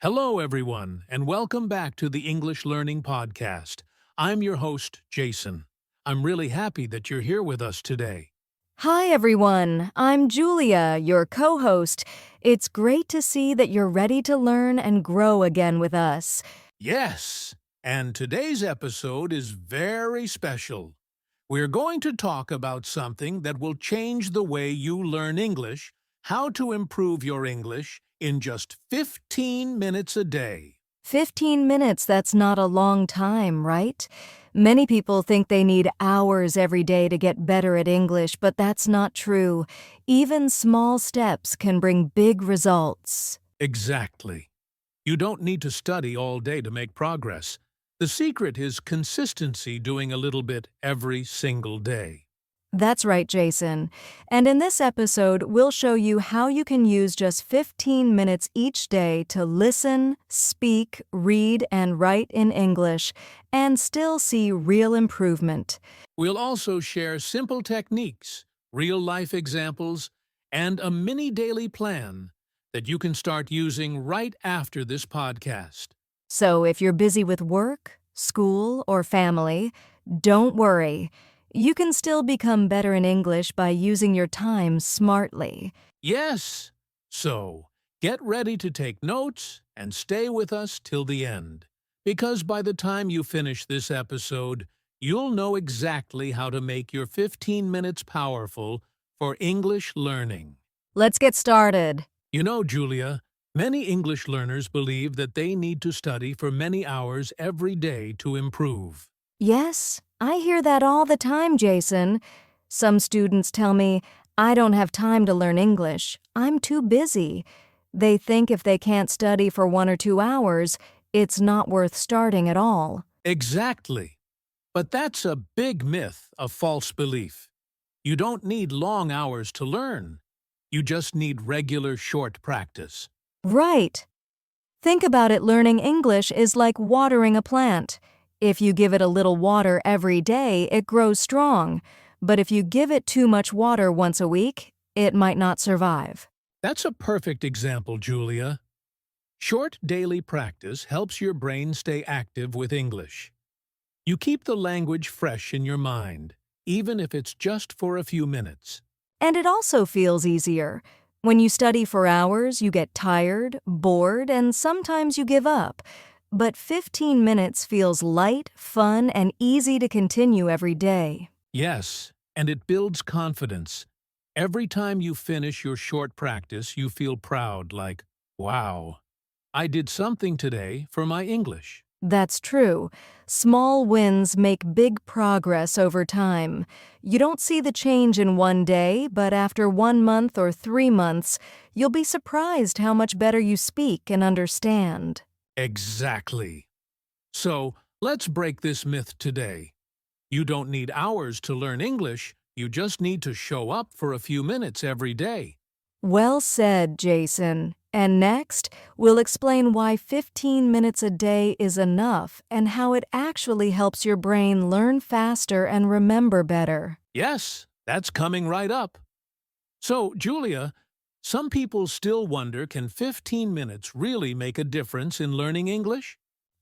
Hello, everyone, and welcome back to the English Learning Podcast. I'm your host, Jason. I'm really happy that you're here with us today. Hi, everyone. I'm Julia, your co-host. It's great to see that you're ready to learn and grow again with us. Yes, and today's episode is very special. We're going to talk about something that will change the way you learn English, how to improve your English in just 15 minutes a day. 15 minutes, that's not a long time, right? Many people think they need hours every day to get better at English, but that's not true. Even small steps can bring big results. Exactly. You don't need to study all day to make progress. The secret is consistency, doing a little bit every single day. That's right, Jason. And in this episode, we'll show you how you can use just 15 minutes each day to listen, speak, read, and write in English, and still see real improvement. We'll also share simple techniques, real-life examples, and a mini daily plan that you can start using right after this podcast. So if you're busy with work, school, or family, don't worry. You can still become better in English by using your time smartly. Yes! So, get ready to take notes and stay with us till the end, because by the time you finish this episode, you'll know exactly how to make your 15 minutes powerful for English learning. Let's get started. You know, Julia, many English learners believe that they need to study for many hours every day to improve. Yes, I hear that all the time, Jason. Some students tell me, I don't have time to learn English. I'm too busy. They think if they can't study for 1 or 2 hours, it's not worth starting at all. Exactly. But that's a big myth, a false belief. You don't need long hours to learn. You just need regular short practice. Right. Think about it, learning English is like watering a plant. If you give it a little water every day, it grows strong. But if you give it too much water once a week, it might not survive. That's a perfect example, Julia. Short daily practice helps your brain stay active with English. You keep the language fresh in your mind, even if it's just for a few minutes. And it also feels easier. When you study for hours, you get tired, bored, and sometimes you give up. But 15 minutes feels light, fun, and easy to continue every day. Yes, and it builds confidence. Every time you finish your short practice, you feel proud, like, wow, I did something today for my English. That's true. Small wins make big progress over time. You don't see the change in one day, but after 1 month or 3 months, you'll be surprised how much better you speak and understand. Exactly. So, let's break this myth today. You don't need hours to learn English, you just need to show up for a few minutes every day. Well said, Jason. And next, we'll explain why 15 minutes a day is enough and how it actually helps your brain learn faster and remember better. Yes, that's coming right up. So, Julia, some people still wonder, can 15 minutes really make a difference in learning English?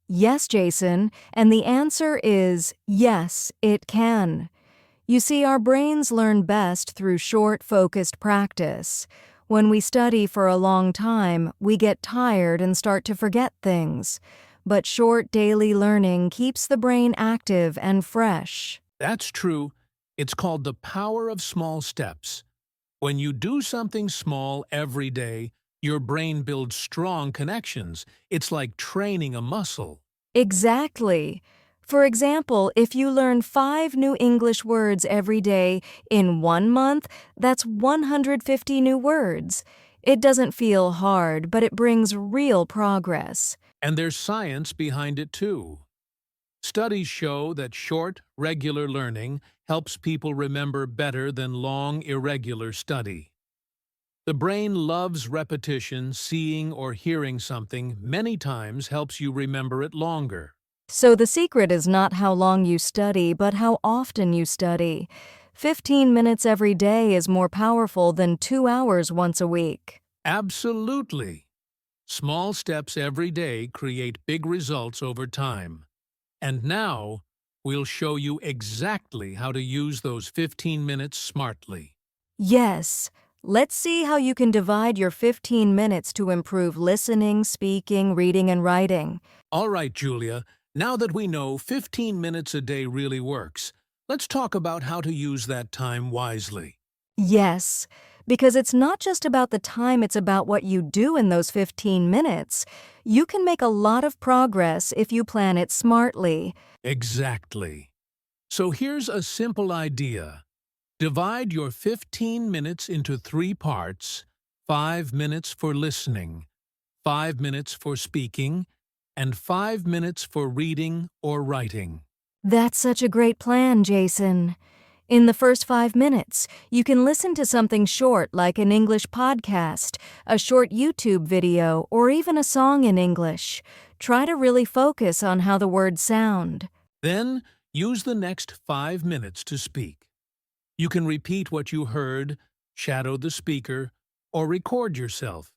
Yes, Jason, and the answer is yes, it can. You see, our brains learn best through short, focused practice. When we study for a long time, we get tired and start to forget things. But short daily learning keeps the brain active and fresh. That's true. It's called the power of small steps. When you do something small every day, your brain builds strong connections. It's like training a muscle. Exactly. For example, if you learn 5 new English words every day, in 1 month, that's 150 new words. It doesn't feel hard, but it brings real progress. And there's science behind it too. Studies show that short, regular learning helps people remember better than long, irregular study. The brain loves repetition. Seeing or hearing something many times helps you remember it longer. So the secret is not how long you study, but how often you study. 15 minutes every day is more powerful than 2 hours once a week. Absolutely. Small steps every day create big results over time. And now, we'll show you exactly how to use those 15 minutes smartly. Yes, let's see how you can divide your 15 minutes to improve listening, speaking, reading, and writing. All right, Julia, now that we know 15 minutes a day really works, let's talk about how to use that time wisely. Yes, because it's not just about the time, it's about what you do in those 15 minutes. You can make a lot of progress if you plan it smartly. Exactly. So here's a simple idea. Divide your 15 minutes into 3 parts: 5 minutes for listening, 5 minutes for speaking, and 5 minutes for reading or writing. That's such a great plan, Jason. In the first 5 minutes, you can listen to something short like an English podcast, a short YouTube video, or even a song in English. Try to really focus on how the words sound. Then, use the next 5 minutes to speak. You can repeat what you heard, shadow the speaker, or record yourself.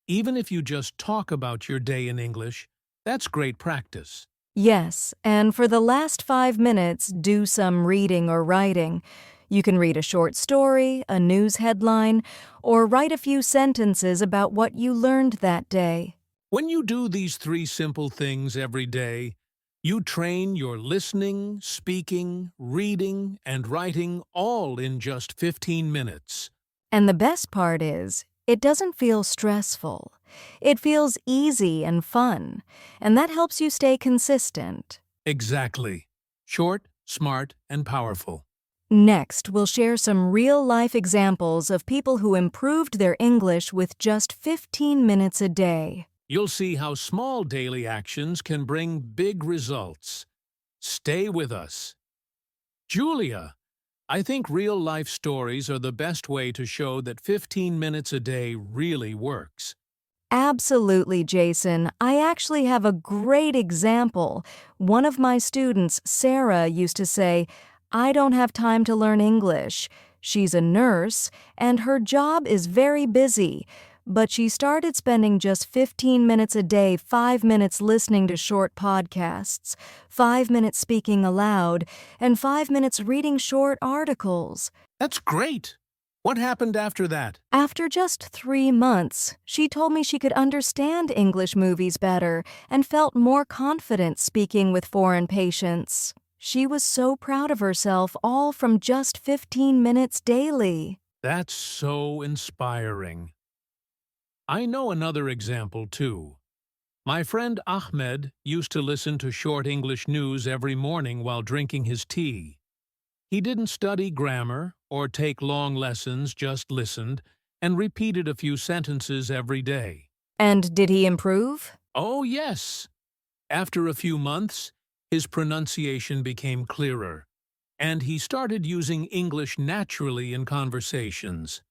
Even if you just talk about your day in English, that's great practice. Yes, and for the last 5 minutes, do some reading or writing. You can read a short story, a news headline, or write a few sentences about what you learned that day. When you do these 3 simple things every day, you train your listening, speaking, reading, and writing all in just 15 minutes. And the best part is, it doesn't feel stressful. It feels easy and fun, and that helps you stay consistent. Exactly. Short, smart, and powerful. Next, we'll share some real-life examples of people who improved their English with just 15 minutes a day. You'll see how small daily actions can bring big results. Stay with us. Julia, I think real-life stories are the best way to show that 15 minutes a day really works. Absolutely, Jason. I actually have a great example. One of my students, Sarah, used to say, "I don't have time to learn English." She's a nurse, and her job is very busy. But she started spending just 15 minutes a day, 5 minutes listening to short podcasts, 5 minutes speaking aloud, and 5 minutes reading short articles. That's great! What happened after that? After just 3 months, she told me she could understand English movies better and felt more confident speaking with foreign patients. She was so proud of herself, all from just 15 minutes daily. That's so inspiring. I know another example, too. My friend Ahmed used to listen to short English news every morning while drinking his tea. He didn't study grammar or take long lessons, just listened and repeated a few sentences every day. And did he improve? Oh, yes! After a few months, his pronunciation became clearer, and he started using English naturally in conversations.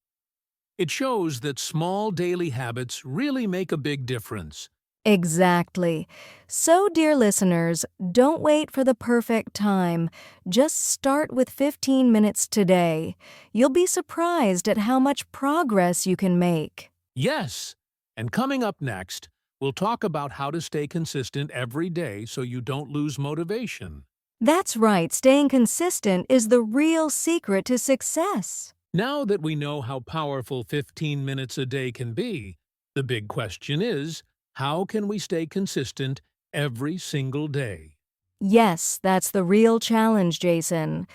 It shows that small daily habits really make a big difference. Exactly. So, dear listeners, don't wait for the perfect time. Just start with 15 minutes today. You'll be surprised at how much progress you can make. Yes! And coming up next, we'll talk about how to stay consistent every day so you don't lose motivation. That's right, staying consistent is the real secret to success. Now that we know how powerful 15 minutes a day can be, the big question is, how can we stay consistent every single day? Yes, that's the real challenge, Jason.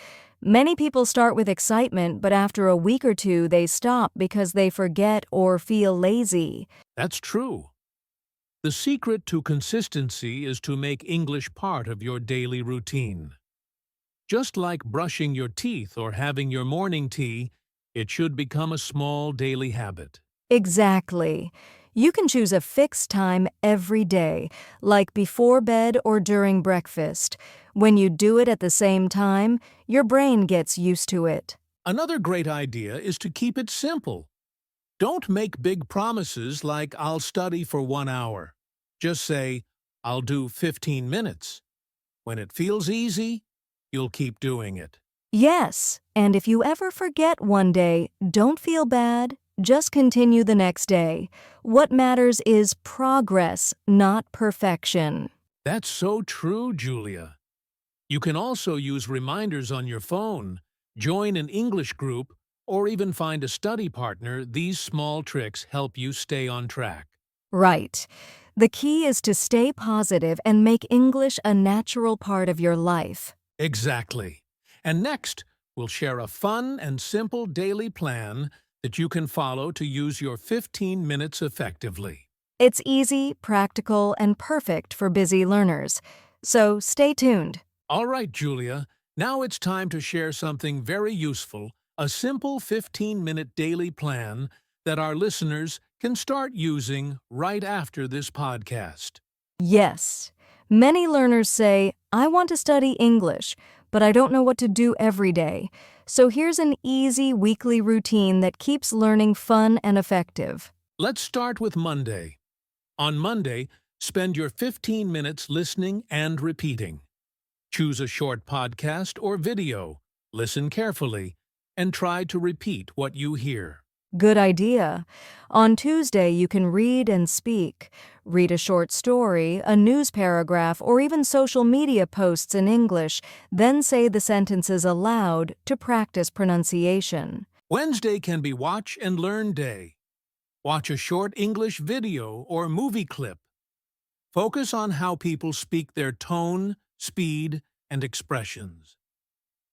Many people start with excitement, but after a week or two, they stop because they forget or feel lazy. That's true. The secret to consistency is to make English part of your daily routine. Just like brushing your teeth or having your morning tea, it should become a small daily habit. Exactly. You can choose a fixed time every day, like before bed or during breakfast. When you do it at the same time, your brain gets used to it. Another great idea is to keep it simple. Don't make big promises like "I'll study for 1 hour." Just say, "I'll do 15 minutes." When it feels easy, you'll keep doing it. Yes, and if you ever forget one day, don't feel bad. Just continue the next day. What matters is progress, not perfection. That's so true, Julia. You can also use reminders on your phone, join an English group, or even find a study partner. These small tricks help you stay on track. Right. The key is to stay positive and make English a natural part of your life. Exactly. And next, we'll share a fun and simple daily plan that you can follow to use your 15 minutes effectively. It's easy, practical, and perfect for busy learners. So stay tuned. All right, Julia, now it's time to share something very useful, a simple 15-minute daily plan that our listeners can start using right after this podcast. Yes. Many learners say, I want to study English, but I don't know what to do every day. So here's an easy weekly routine that keeps learning fun and effective. Let's start with Monday. On Monday, spend your 15 minutes listening and repeating. Choose a short podcast or video, listen carefully, and try to repeat what you hear. Good idea. On Tuesday, you can read and speak. Read a short story, a news paragraph, or even social media posts in English, then say the sentences aloud to practice pronunciation. Wednesday can be Watch and Learn Day. Watch a short English video or movie clip. Focus on how people speak, their tone, speed, and expressions.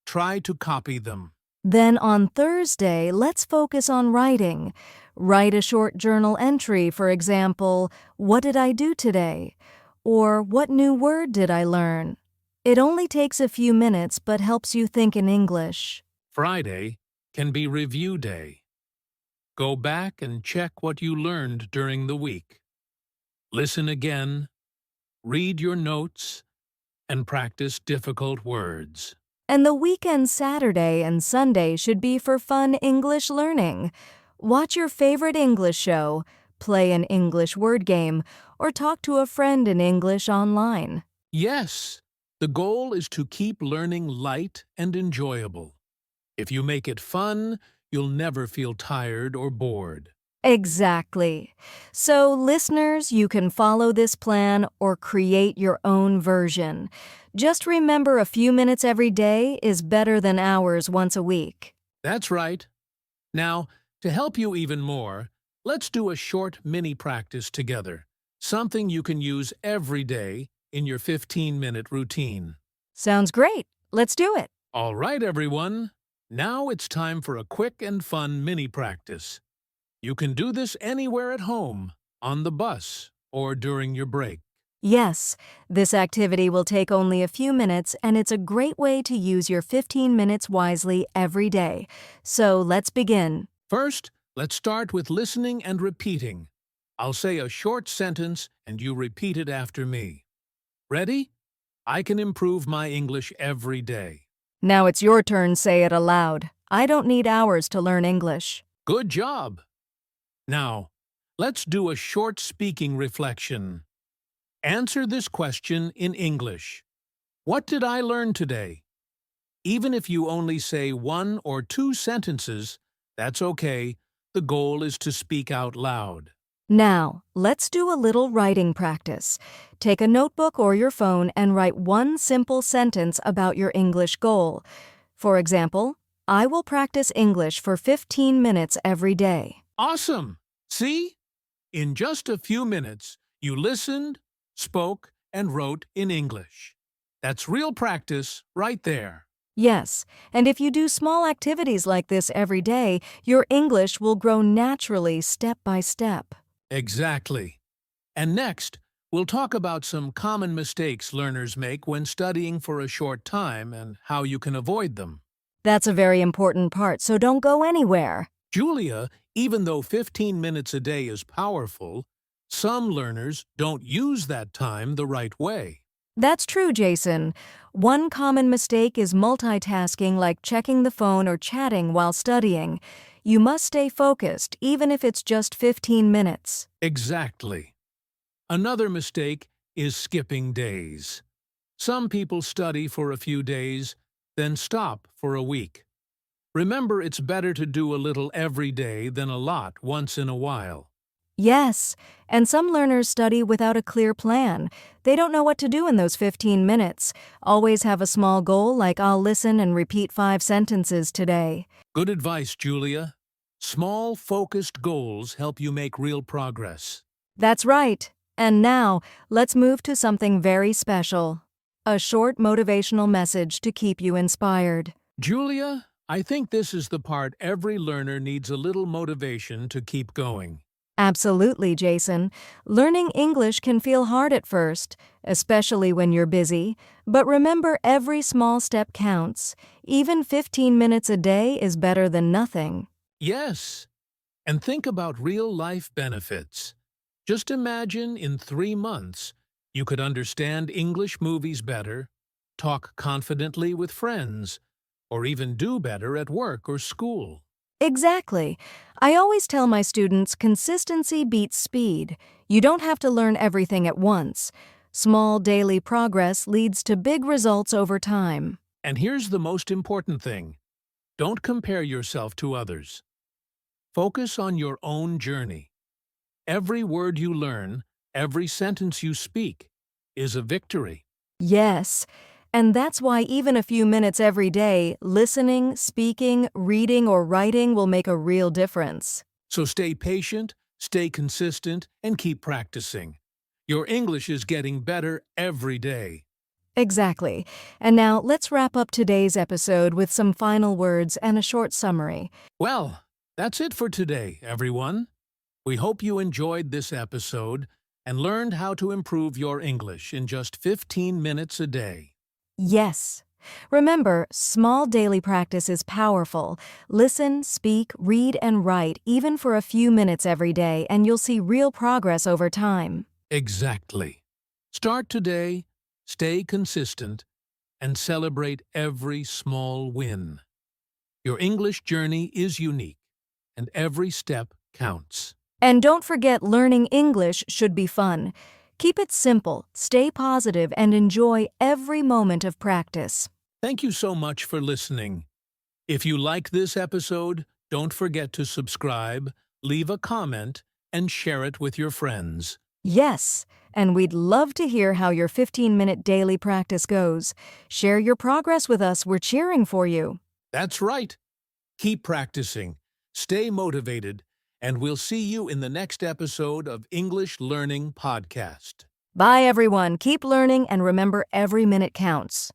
Try to copy them. Then on Thursday, let's focus on writing. Write a short journal entry, for example, what did I do today? Or what new word did I learn? It only takes a few minutes but helps you think in English. Friday can be Review Day. Go back and check what you learned during the week. Listen again, read your notes, and practice difficult words. And the weekend Saturday and Sunday should be for fun English learning. Watch your favorite English show, play an English word game, or talk to a friend in English online. Yes, the goal is to keep learning light and enjoyable. If you make it fun, you'll never feel tired or bored. Exactly. So, listeners, you can follow this plan or create your own version. Just remember a few minutes every day is better than hours once a week. That's right. Now, to help you even more, let's do a short mini practice together, something you can use every day in your 15-minute routine. Sounds great. Let's do it. All right, everyone. Now it's time for a quick and fun mini practice. You can do this anywhere at home, on the bus, or during your break. Yes, this activity will take only a few minutes, and it's a great way to use your 15 minutes wisely every day. So let's begin. First, let's start with listening and repeating. I'll say a short sentence and you repeat it after me. Ready? I can improve my English every day. Now it's your turn, say it aloud. I don't need hours to learn English. Good job! Now, let's do a short speaking reflection. Answer this question in English. What did I learn today? Even if you only say 1 or 2 sentences, that's okay. The goal is to speak out loud. Now, let's do a little writing practice. Take a notebook or your phone and write one simple sentence about your English goal. For example, I will practice English for 15 minutes every day. Awesome! See? In just a few minutes, you listened, spoke, and wrote in English. That's real practice right there. Yes, and if you do small activities like this every day, your English will grow naturally step by step. Exactly. And next, we'll talk about some common mistakes learners make when studying for a short time and how you can avoid them. That's a very important part, so don't go anywhere. Julia, even though 15 minutes a day is powerful, some learners don't use that time the right way. That's true, Jason. One common mistake is multitasking, like checking the phone or chatting while studying. You must stay focused, even if it's just 15 minutes. Exactly. Another mistake is skipping days. Some people study for a few days, then stop for a week. Remember, it's better to do a little every day than a lot once in a while. Yes, and some learners study without a clear plan. They don't know what to do in those 15 minutes. Always have a small goal like I'll listen and repeat 5 sentences today. Good advice, Julia. Small, focused goals help you make real progress. That's right. And now, let's move to something very special. A short motivational message to keep you inspired. Julia, I think this is the part every learner needs a little motivation to keep going. Absolutely, Jason. Learning English can feel hard at first, especially when you're busy. But remember, every small step counts. Even 15 minutes a day is better than nothing. Yes, and think about real-life benefits. Just imagine in 3 months, you could understand English movies better, talk confidently with friends, or even do better at work or school. Exactly. I always tell my students consistency beats speed. You don't have to learn everything at once. Small daily progress leads to big results over time. And here's the most important thing. Don't compare yourself to others. Focus on your own journey. Every word you learn, every sentence you speak, is a victory. Yes, and that's why even a few minutes every day, listening, speaking, reading, or writing will make a real difference. So stay patient, stay consistent, and keep practicing. Your English is getting better every day. Exactly. And now let's wrap up today's episode with some final words and a short summary. Well, that's it for today, everyone. We hope you enjoyed this episode and learned how to improve your English in just 15 minutes a day. Yes. Remember, small daily practice is powerful. Listen, speak, read, and write even for a few minutes every day, and you'll see real progress over time. Exactly. Start today, stay consistent, and celebrate every small win. Your English journey is unique, and every step counts. And don't forget, learning English should be fun. Keep it simple, stay positive, and enjoy every moment of practice. Thank you so much for listening. If you like this episode, don't forget to subscribe, leave a comment, and share it with your friends. Yes, and we'd love to hear how your 15-minute daily practice goes. Share your progress with us. We're cheering for you. That's right. Keep practicing, stay motivated, and we'll see you in the next episode of English Learning Podcast. Bye, everyone. Keep learning, and remember, every minute counts.